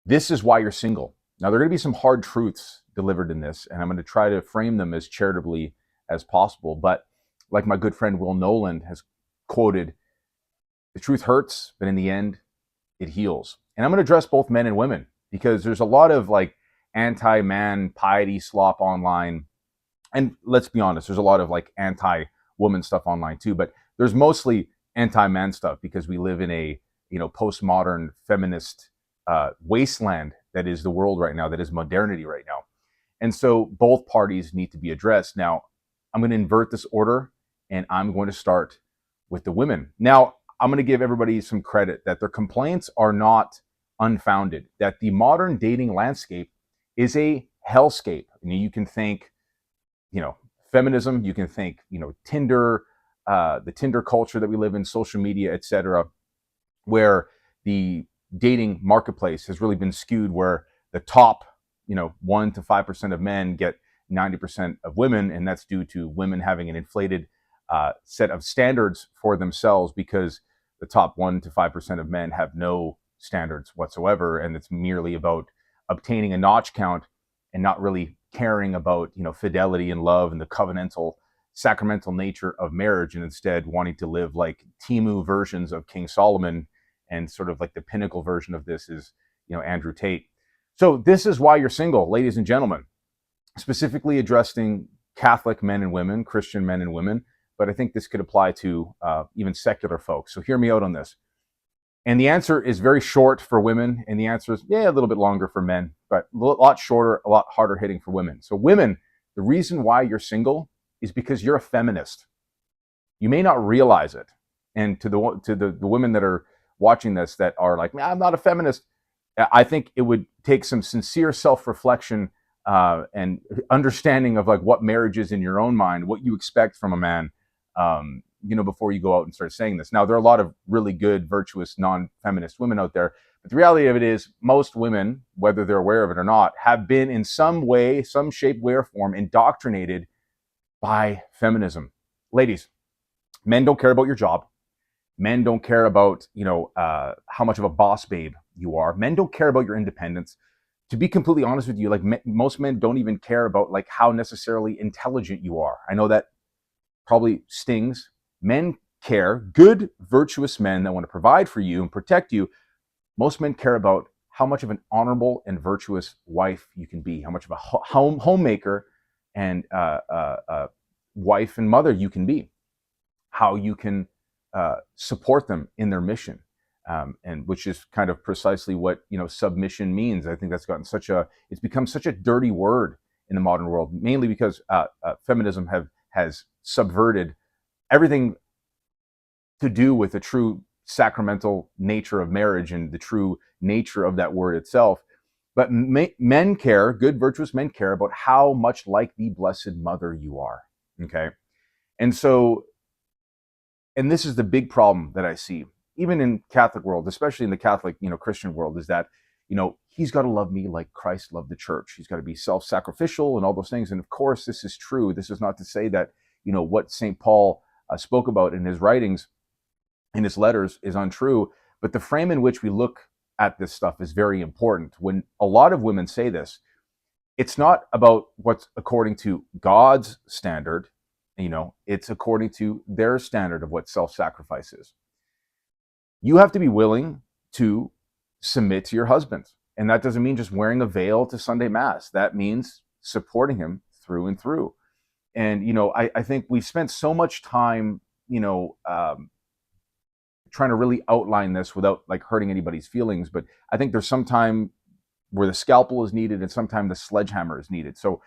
This is why you're single. Now, there are going to be some hard truths delivered in this, and I'm going to try to frame them as charitably as possible. But like my good friend Will Noland has quoted, the truth hurts, but in the end, it heals. And I'm going to address both men and women because there's a lot of like anti-man piety slop online. And let's be honest, there's a lot of like anti-woman stuff online too, but there's mostly anti-man stuff because we live in a, postmodern feminist wasteland that is the world right now, that is modernity right now. And so both parties need to be addressed. Now, I'm going to invert this order and I'm going to start with the women. Now, I'm going to give everybody some credit that their complaints are not unfounded, that the modern dating landscape is a hellscape. I mean, you can think, feminism, you can think, Tinder, the Tinder culture that we live in, social media, etc., where the dating marketplace has really been skewed, where the top 1 to 5% of men get 90% of women, and that's due to women having an inflated set of standards for themselves, because the top 1 to 5% of men have no standards whatsoever, and it's merely about obtaining a notch count and not really caring about fidelity and love and the covenantal, sacramental nature of marriage, and instead wanting to live like Timu versions of King Solomon. And sort of like the pinnacle version of this is Andrew Tate. So this is why you're single, ladies and gentlemen, specifically addressing Catholic men and women, Christian men and women, but I think this could apply to even secular folks. So hear me out on this. And the answer is very short for women, and the answer is, a little bit longer for men, but a lot shorter, a lot harder hitting for women. So women, the reason why you're single is because you're a feminist. You may not realize it. And to the women that are watching this that are like, I'm not a feminist, I think it would take some sincere self-reflection and understanding of like what marriage is in your own mind, what you expect from a man, before you go out and start saying this. Now, there are a lot of really good, virtuous, non-feminist women out there, but the reality of it is most women, whether they're aware of it or not, have been in some way, some shape, way, or form indoctrinated by feminism. Ladies, men don't care about your job. Men don't care about, how much of a boss babe you are. Men don't care about your independence. To be completely honest with you, like most men don't even care about like how necessarily intelligent you are. I know that probably stings. Men care, good, virtuous men that want to provide for you and protect you. Most men care about how much of an honorable and virtuous wife you can be, how much of a homemaker and wife and mother you can be, how you can support them in their mission, and which is kind of precisely what submission means. I think that's gotten it's become such a dirty word in the modern world, mainly because feminism has subverted everything to do with the true sacramental nature of marriage and the true nature of that word itself. But men care, good, virtuous men care about how much like the Blessed Mother you are. Okay, and so. And this is the big problem that I see, even in Catholic world, especially in the Catholic, Christian world, is that, he's got to love me like Christ loved the church. He's got to be self-sacrificial and all those things. And of course, this is true. This is not to say that, what St. Paul spoke about in his writings, in his letters, is untrue. But the frame in which we look at this stuff is very important. When a lot of women say this, it's not about what's according to God's standard. It's according to their standard of what self-sacrifice is. You have to be willing to submit to your husband. And that doesn't mean just wearing a veil to Sunday Mass. That means supporting him through and through. And, I think we've spent so much time, trying to really outline this without like hurting anybody's feelings. But I think there's some time where the scalpel is needed and sometimes the sledgehammer is needed. So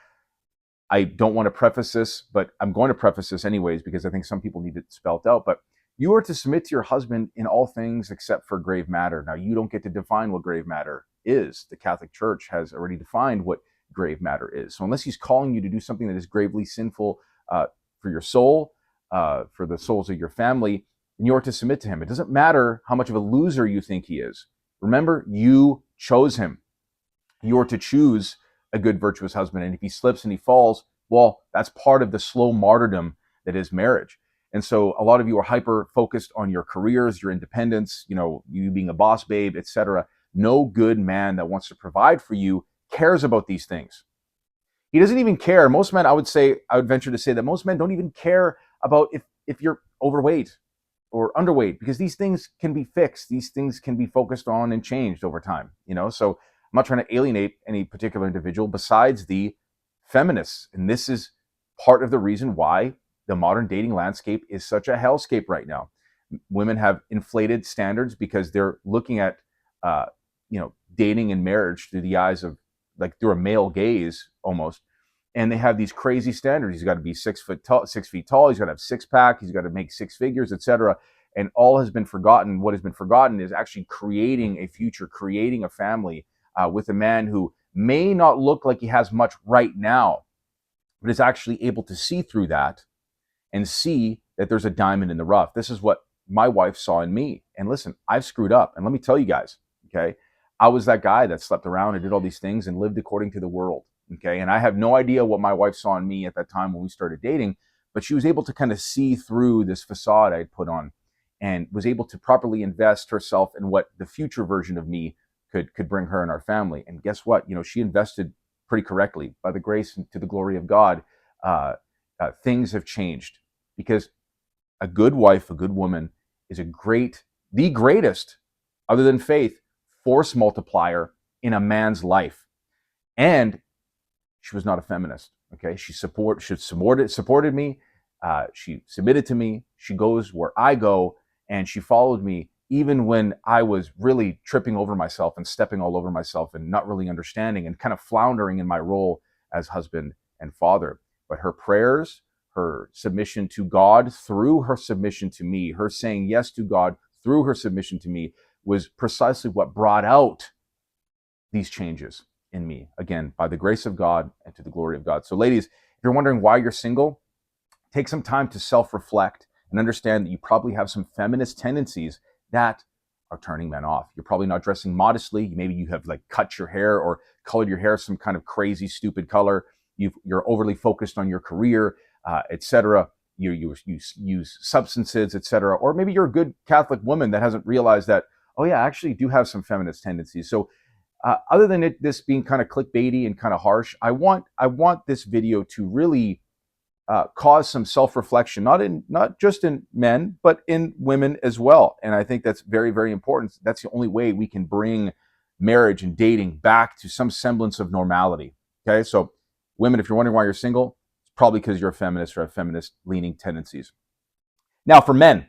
I don't want to preface this, but I'm going to preface this anyways because I think some people need it spelt out. But you are to submit to your husband in all things except for grave matter. Now, you don't get to define what grave matter is. The Catholic Church has already defined what grave matter is. So unless he's calling you to do something that is gravely sinful for your soul, for the souls of your family, then you are to submit to him. It doesn't matter how much of a loser you think he is. Remember, you chose him. You are to choose a good, virtuous husband. And if he slips and he falls, well, that's part of the slow martyrdom that is marriage. And so a lot of you are hyper focused on your careers, your independence, you being a boss babe, etc., no good man that wants to provide for you cares about these things. He doesn't even care. Most men, I would venture to say that most men don't even care about if you're overweight or underweight, because these things can be fixed. These things can be focused on and changed over time, So I'm not trying to alienate any particular individual besides the feminists. And this is part of the reason why the modern dating landscape is such a hellscape right now. Women have inflated standards because they're looking at, dating and marriage through the eyes of, like, through a male gaze almost. And they have these crazy standards. He's got to be 6 feet tall. He's got to have six pack. He's got to make six figures, etc. And all has been forgotten. What has been forgotten is actually creating a future, creating a family with a man who may not look like he has much right now, but is actually able to see through that and see that there's a diamond in the rough. This is what my wife saw in me. And listen, I've screwed up. And let me tell you guys, okay, I was that guy that slept around and did all these things and lived according to the world. Okay. And I have no idea what my wife saw in me at that time when we started dating, but she was able to kind of see through this facade I had put on and was able to properly invest herself in what the future version of me could bring her and our family. And guess what? She invested pretty correctly. By the grace and to the glory of God, things have changed, because a good wife, a good woman, is the greatest, other than faith, force multiplier in a man's life. And she was not a feminist. Okay, she supported me. She submitted to me. She goes where I go, and she followed me even when I was really tripping over myself and stepping all over myself and not really understanding and kind of floundering in my role as husband and father. But her prayers, her submission to God through her submission to me, her saying yes to God through her submission to me, was precisely what brought out these changes in me. Again, by the grace of God and to the glory of God. So ladies, if you're wondering why you're single, take some time to self-reflect and understand that you probably have some feminist tendencies that are turning men off. You're probably not dressing modestly. Maybe you have like cut your hair or colored your hair some kind of crazy, stupid color. You're overly focused on your career, etc. You use substances, etc. Or maybe you're a good Catholic woman that hasn't realized that, oh yeah, I actually do have some feminist tendencies. So other than this being kind of clickbaity and kind of harsh, I want this video to really cause some self-reflection, not just in men, but in women as well. And I think that's very, very important. That's the only way we can bring marriage and dating back to some semblance of normality. Okay, so women, if you're wondering why you're single, it's probably because you're a feminist or have feminist-leaning tendencies. Now, for men,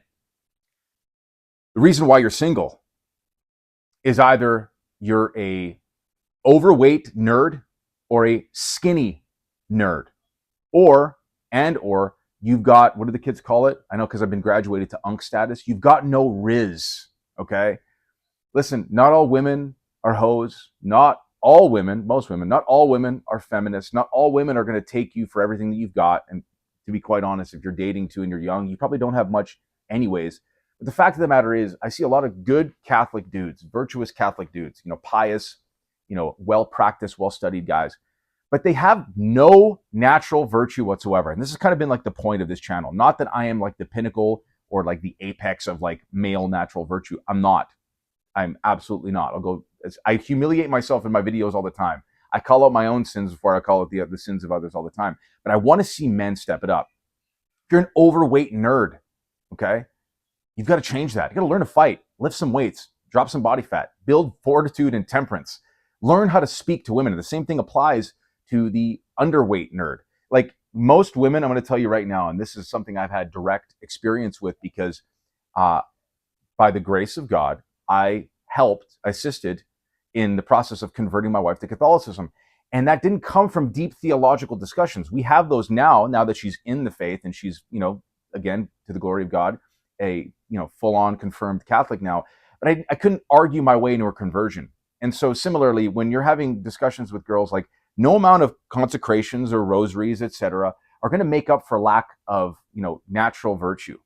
the reason why you're single is either you're a overweight nerd or a skinny nerd, or you've got, what do the kids call it? I know, because I've been graduated to unk status. You've got no riz. Okay, listen, not all women are hoes. Not all women, most women, not all women are feminists. Not all women are going to take you for everything that you've got. And to be quite honest, if you're dating too and you're young, you probably don't have much anyways. But the fact of the matter is, I see a lot of good Catholic dudes, virtuous Catholic dudes, pious, well-practiced, well-studied guys, but they have no natural virtue whatsoever. And this has kind of been like the point of this channel. Not that I am like the pinnacle or like the apex of like male natural virtue. I'm not. I'm absolutely not. I humiliate myself in my videos all the time. I call out my own sins before I call out the sins of others all the time. But I want to see men step it up. If you're an overweight nerd, okay, you've got to change that. You got to learn to fight, lift some weights, drop some body fat, build fortitude and temperance. Learn how to speak to women. And the same thing applies to the underweight nerd. Like most women, I'm going to tell you right now, and this is something I've had direct experience with, because by the grace of God, I assisted in the process of converting my wife to Catholicism. And that didn't come from deep theological discussions. We have those now that she's in the faith and she's, again, to the glory of God, a, full-on confirmed Catholic now. But I couldn't argue my way into her conversion. And so similarly, when you're having discussions with girls, like no amount of consecrations or rosaries, etc., are going to make up for lack of, natural virtue.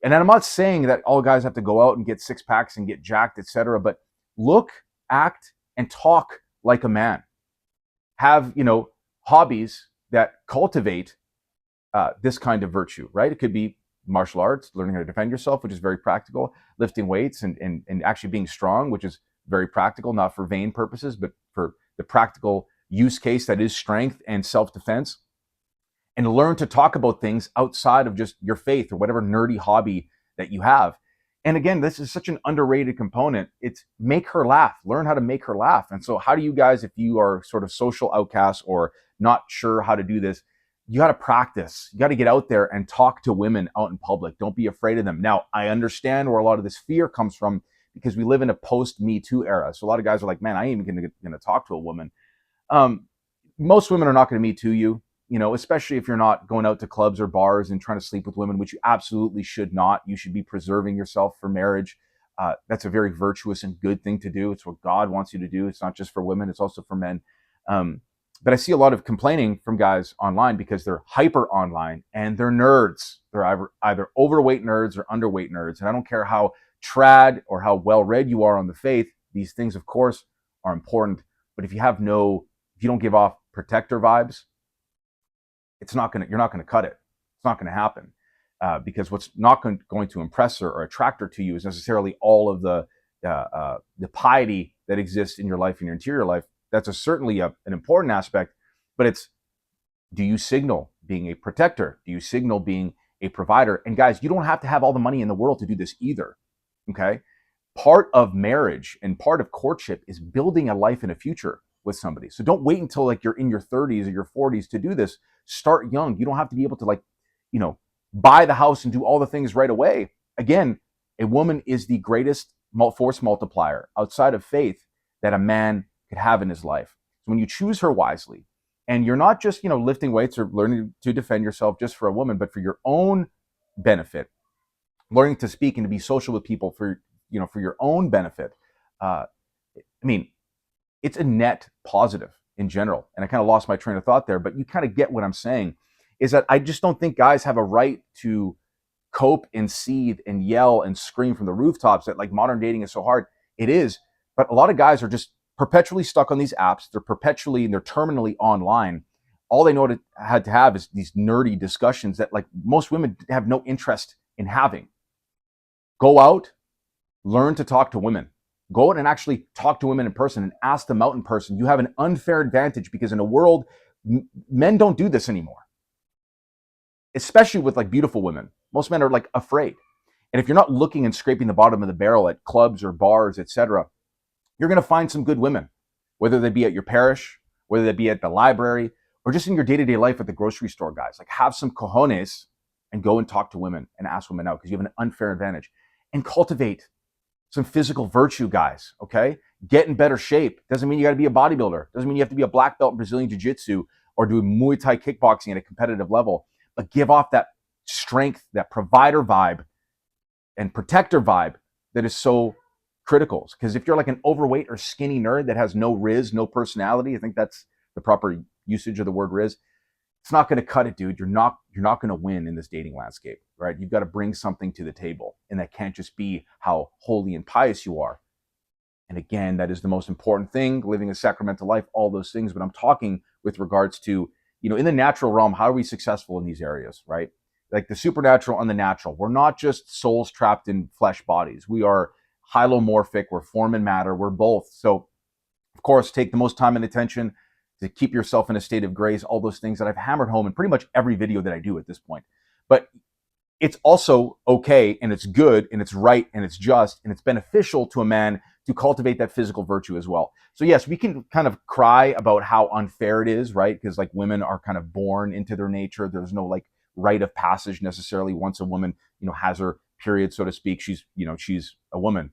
And I'm not saying that all guys have to go out and get six packs and get jacked, etc., but look, act, and talk like a man. Have, hobbies that cultivate this kind of virtue, right? It could be martial arts, learning how to defend yourself, which is very practical, lifting weights and actually being strong, which is very practical, not for vain purposes, but for the practical use case that is strength and self-defense, and learn to talk about things outside of just your faith or whatever nerdy hobby that you have. And again, this is such an underrated component. It's make her laugh, learn how to make her laugh. And so, how do you guys, if you are sort of social outcasts or not sure how to do this, you got to practice. You got to get out there and talk to women out in public. Don't be afraid of them. Now, I understand where a lot of this fear comes from because we live in a post Me Too era. So, a lot of guys are like, man, I ain't even going to talk to a woman. Um, Most women are not going to Me Too you, especially if you're not going out to clubs or bars and trying to sleep with women, which you absolutely should not. You should be preserving yourself for marriage. That's a very virtuous and good thing to do. It's what God wants you to do. It's not just for women, it's also for men. But I see a lot of complaining from guys online because they're hyper online and they're nerds. They're either overweight nerds or underweight nerds. And I don't care how trad or how well read you are on the faith. These things, of course, are important. But if you don't give off protector vibes, you're not going to cut it. It's not going to happen because what's not going to impress her or attract her to you is necessarily all of the piety that exists in your life, in your interior life. That's certainly an important aspect, but it's, do you signal being a protector? Do you signal being a provider? And guys, you don't have to have all the money in the world to do this either. Okay. Part of marriage and part of courtship is building a life and a future with somebody. So don't wait until like you're in your 30s or your 40s to do this. Start young. You don't have to be able to buy the house and do all the things right away. Again, a woman is the greatest force multiplier outside of faith that a man could have in his life. So when you choose her wisely, and you're not just, lifting weights or learning to defend yourself just for a woman, but for your own benefit, learning to speak and to be social with people for your own benefit. It's a net positive in general. And I kind of lost my train of thought there, but you kind of get what I'm saying, is that I just don't think guys have a right to cope and seethe and yell and scream from the rooftops that like modern dating is so hard. It is, but a lot of guys are just perpetually stuck on they're terminally online. All they know had to have is these nerdy discussions that like most women have no interest in having. Go out, learn to talk to women. Go out and actually talk to women in person and ask them out in person. You have an unfair advantage because in a world, men don't do this anymore, especially with like beautiful women. Most men are like afraid. And if you're not looking and scraping the bottom of the barrel at clubs or bars, etc., you're going to find some good women, whether they be at your parish, whether they be at the library, or just in your day-to-day life at the grocery store, guys. Like have some cojones and go and talk to women and ask women out because you have an unfair advantage. And cultivate some physical virtue, guys, okay? Get in better shape. Doesn't mean you got to be a bodybuilder. Doesn't mean you have to be a black belt in Brazilian Jiu-Jitsu or do Muay Thai kickboxing at a competitive level. But give off that strength, that provider vibe and protector vibe that is so critical. Because if you're like an overweight or skinny nerd that has no riz, no personality, I think that's the proper usage of the word riz, it's not going to cut it, dude. You're not going to win in this dating landscape, right? You've got to bring something to the table, and that can't just be how holy and pious you are. And again, that is the most important thing, living a sacramental life, all those things. But I'm talking with regards to, in the natural realm, how are we successful in these areas, right? Like the supernatural and the natural. We're not just souls trapped in flesh bodies. We are hylomorphic. We're form and matter. We're both. So, of course, take the most time and attention to keep yourself in a state of grace, all those things that I've hammered home in pretty much every video that I do at this point. But it's also okay, and it's good, and it's right, and it's just, and it's beneficial to a man to cultivate that physical virtue as well. So yes, we can kind of cry about how unfair it is, right? Because like women are kind of born into their nature. There's no like rite of passage necessarily. Once a woman, has her period, so to speak, she's a woman,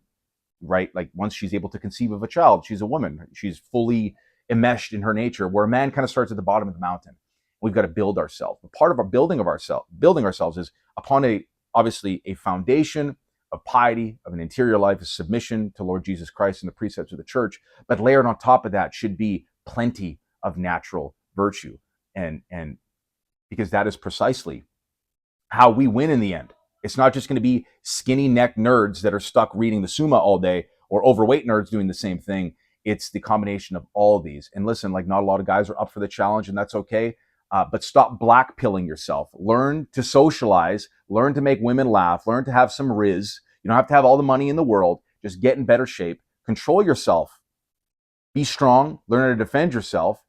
right? Like once she's able to conceive of a child, she's a woman. She's fully enmeshed in her nature, where a man kind of starts at the bottom of the mountain. We've got to build ourselves. But part of our building ourselves is upon obviously a foundation of piety, of an interior life, of submission to Lord Jesus Christ and the precepts of the church. But layered on top of that should be plenty of natural virtue. And because that is precisely how we win in the end. It's not just going to be skinny neck nerds that are stuck reading the Summa all day or overweight nerds doing the same thing. It's the combination of all of these. And listen, like not a lot of guys are up for the challenge, and that's okay. But stop black pilling yourself. Learn to socialize. Learn to make women laugh. Learn to have some riz. You don't have to have all the money in the world. Just get in better shape. Control yourself. Be strong. Learn how to defend yourself.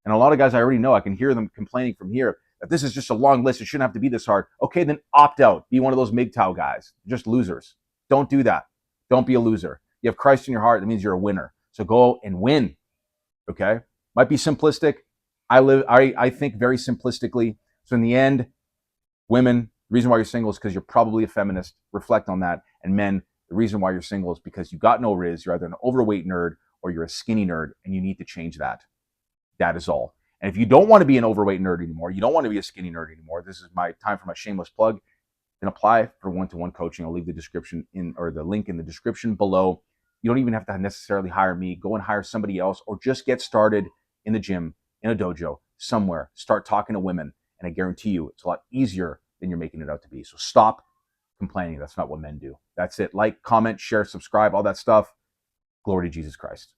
And a lot of guys I already know, I can hear them complaining from here that this is just a long list. It shouldn't have to be this hard. Okay, then opt out. Be one of those MGTOW guys. Just losers. Don't do that. Don't be a loser. You have Christ in your heart. That means you're a winner. So go and win. Okay? Might be simplistic. I think very simplistically. So in the end, women, the reason why you're single is because you're probably a feminist. Reflect on that. And men, the reason why you're single is because you got no riz. You're either an overweight nerd or you're a skinny nerd, and you need to change that. That is all. And if you don't want to be an overweight nerd anymore, you don't want to be a skinny nerd anymore, this is my time for my shameless plug. Then apply for one-to-one coaching. I'll leave the description in, or the link in the description below. You don't even have to necessarily hire me. Go and hire somebody else, or just get started in the gym, in a dojo, somewhere. Start talking to women, and I guarantee you it's a lot easier than you're making it out to be. So stop complaining. That's not what men do. That's it. Like, comment, share, subscribe, all that stuff. Glory to Jesus Christ.